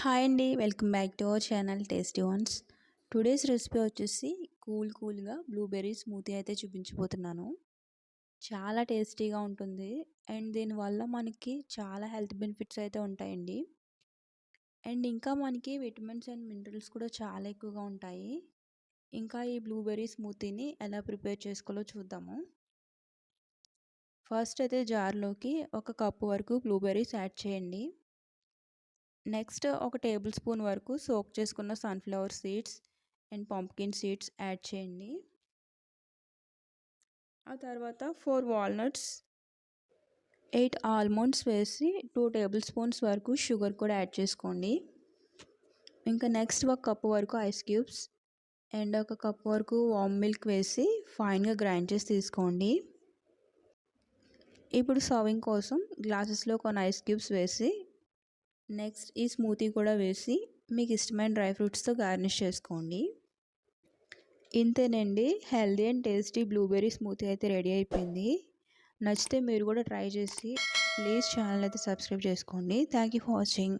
Hi అండి. Welcome back to our channel tasty once. Today's recipe వచ్చేసి కూల్గా blueberry smoothie అయితే చూపించబోతున్నాను. చాలా టేస్టీగా ఉంటుంది అండ్ దీనివల్ల మనకి చాలా హెల్త్ బెనిఫిట్స్ అయితే ఉంటాయండి. అండ్ ఇంకా మనకి విటమిన్స్ అండ్ మినరల్స్ కూడా చాలా ఎక్కువగా ఉంటాయి. ఇంకా ఈ బ్లూబెర్రీ స్మూతీని ఎలా ప్రిపేర్ చేసుకోవాలో చూద్దాము. ఫస్ట్ అయితే జార్లోకి 1 కప్పు వరకు బ్లూబెర్రీస్ యాడ్ చేయండి. నెక్స్ట్ ఒక టేబుల్ స్పూన్ వరకు సోక్ చేసుకున్న sunflower seeds and pumpkin seeds add చేయండి. ఆ తర్వాత 4 వాల్నట్స్, 8 ఆల్మండ్స్ వేసి 2 టేబుల్ స్పూన్స్ వరకు షుగర్ కూడా యాడ్ చేసుకోండి. ఇంకా నెక్స్ట్ 1 కప్పు వరకు ఐస్ క్యూబ్స్ అండ్ 1 కప్పు వరకు వామ్ మిల్క్ వేసి ఫైన్గా గ్రైండ్ చేసి తీసుకోండి. ఇప్పుడు సర్వింగ్ కోసం గ్లాసెస్లో కొన్ని ఐస్ క్యూబ్స్ వేసి నెక్స్ట్ ఈ స్మూతీ కూడా వేసి మీకు ఇష్టమైన డ్రై ఫ్రూట్స్తో గార్నిష్ చేసుకోండి. ఇంతేనండి, healthy and tasty blueberry smoothie అయితే రెడీ అయిపోయింది. నచ్చితే మీరు కూడా ట్రై చేసి ప్లీజ్ ఛానల్ అయితే సబ్స్క్రైబ్ చేసుకోండి. Thank you for watching.